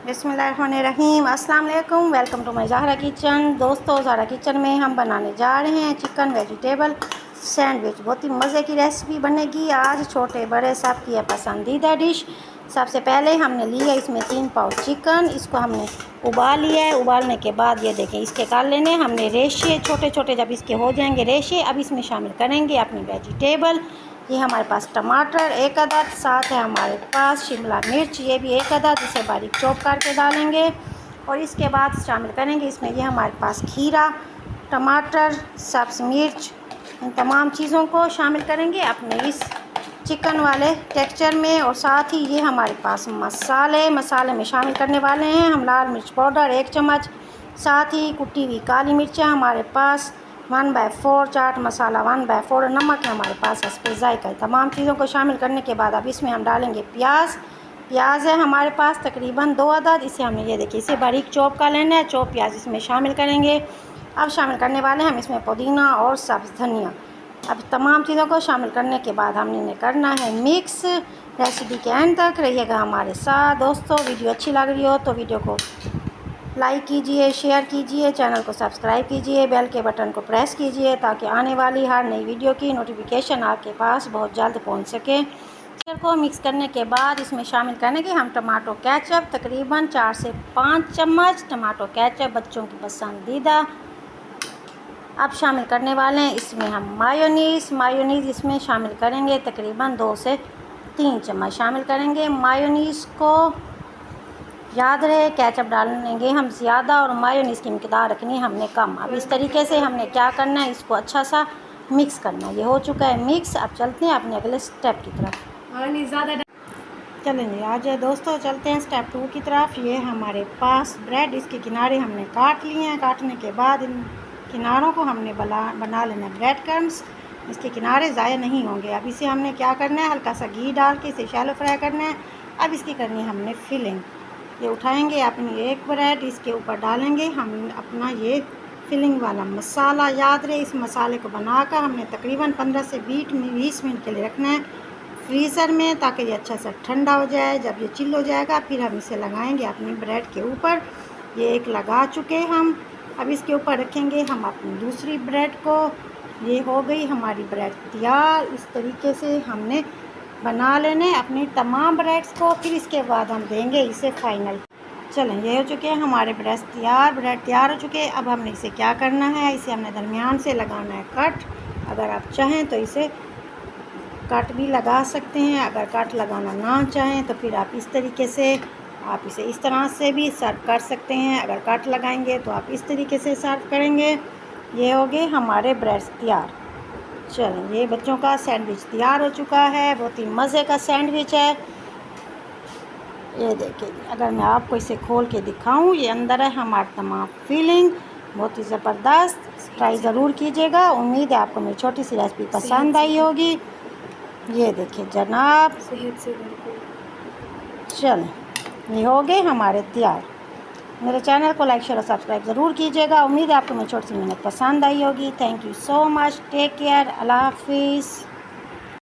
बिस्मिल्लाहिर्रहमानिर्रहीम। अस्सलाम वालेकुम। Welcome to my Zahra kitchen. दोस्तों, ज़हरा किचन में हम बनाने जा रहे हैं चिकन वेजिटेबल सैंडविच। बहुत ही मज़े की रेसिपी बनेगी आज, छोटे बड़े सब की है पसंदीदा डिश। सबसे पहले हमने लिया इसमें 3 पाउच चिकन। इसको हमने उबाल लिया है। उबालने के बाद ये देखें, इसके कर लेने हमने रेशे छोटे छोटे। जब इसके हो जाएंगे रेशे, अब इसमें शामिल करेंगे अपनी वेजिटेबल। ये हमारे पास टमाटर 1 अदद, साथ है हमारे पास शिमला मिर्च, ये भी 1 अदद, इसे बारीक चॉप करके डालेंगे। और इसके बाद शामिल करेंगे इसमें ये हमारे पास खीरा, टमाटर, सब्ज़ मिर्च, इन तमाम चीज़ों को शामिल करेंगे अपने इस चिकन वाले टेक्सचर में। और साथ ही ये हमारे पास मसाले में शामिल करने वाले हैं हम लाल मिर्च पाउडर 1 चम्मच, साथ ही कुटी हुई काली मिर्चें हमारे पास 1/4, चाट मसाला 1/4, नमक है हमारे पास हस्बे जायका। तमाम चीज़ों को शामिल करने के बाद अब इसमें हम डालेंगे प्याज है हमारे पास तकरीबन 2 अदद। इसे हमने ये देखिए इसे बारीक चॉप कर लेना है। चॉप प्याज इसमें शामिल करेंगे। अब शामिल करने वाले हम इसमें पुदीना और सब्ज़ धनिया। अब तमाम चीज़ों को शामिल करने के बाद हमने इन्हें करना है मिक्स। रेसिपी के एंड तक रहिएगा हमारे साथ। दोस्तों, वीडियो अच्छी लग रही हो तो वीडियो को लाइक कीजिए, शेयर कीजिए, चैनल को सब्सक्राइब कीजिए, बेल के बटन को प्रेस कीजिए ताकि आने वाली हर नई वीडियो की नोटिफिकेशन आपके पास बहुत जल्द पहुंच सके। चिकन को मिक्स करने के बाद इसमें शामिल करेंगे हम टमाटो केचप तकरीबन 4 से 5 चम्मच। टमाटो केचप बच्चों की पसंदीदा। अब शामिल करने वाले हैं इसमें हम मायोनीज़ इसमें शामिल करेंगे तकरीबन 2 से 3 चम्मच शामिल करेंगे। मायोनीज़ को याद रहे केचप डालेंगे हम ज़्यादा और मायोनीज़ की मिकदार रखनी है हमने कम। अब इस तरीके से हमने क्या करना है, इसको अच्छा सा मिक्स करना है। ये हो चुका है मिक्स। अब चलते हैं अपने अगले स्टेप की तरफ। चलें जी, आ जाए दोस्तों, चलते हैं स्टेप 2 की तरफ। ये हमारे पास ब्रेड, इसके किनारे हमने काट लिए हैं। काटने के बाद इन किनारों को हमने बना लेना है ब्रेड क्रम्स। इसके किनारे ज़ाया नहीं होंगे। अब इसे हमने क्या करना है, हल्का सा घी डाल के इसे शैलो फ्राई करना है। अब इसकी करनी है हमने फिलिंग। ये उठाएंगे अपनी एक ब्रेड, इसके ऊपर डालेंगे हम अपना ये फिलिंग वाला मसाला। याद रहे इस मसाले को बनाकर हमने तकरीबन 15 से 20 मिनट के लिए रखना है फ्रीज़र में, ताकि ये अच्छा सा ठंडा हो जाए। जब ये चिल हो जाएगा फिर हम इसे लगाएंगे अपनी ब्रेड के ऊपर। ये एक लगा चुके हम। अब इसके ऊपर रखेंगे हम अपनी दूसरी ब्रेड को। ये हो गई हमारी ब्रेड तैयार। इस तरीके से हमने बना लेने अपनी तमाम ब्रेड्स को। फिर इसके बाद हम देंगे इसे फाइनल। चलें, ये हो चुके हैं हमारे ब्रेड तैयार हो चुके हैं। अब हमने इसे क्या करना है, इसे हमने दरमियान से लगाना है कट। अगर आप चाहें तो इसे कट भी लगा सकते हैं। अगर कट लगाना ना चाहें तो फिर आप इस तरीके से आप इसे इस तरह से भी सर्व कर सकते हैं। अगर कट लगाएंगे तो आप इस तरीके से सर्व करेंगे। ये हो गए हमारे ब्रेड्स तैयार। चलें, ये बच्चों का सैंडविच तैयार हो चुका है। बहुत ही मज़े का सैंडविच है। ये देखिए, अगर मैं आपको इसे खोल के दिखाऊं, ये अंदर है हमारा तमाम फीलिंग। बहुत ही ज़बरदस्त। ट्राई ज़रूर कीजिएगा। उम्मीद है आपको मेरी छोटी सी रेसिपी पसंद आई होगी। ये देखिए जनाब, चलें, ये हो गए हमारे तैयार। मेरे चैनल को लाइक शेयर और सब्सक्राइब ज़रूर कीजिएगा। उम्मीद है आपको मेरी छोटी सी मेहनत पसंद आई होगी। Thank you so much. Take care. अल्लाह हाफिज़।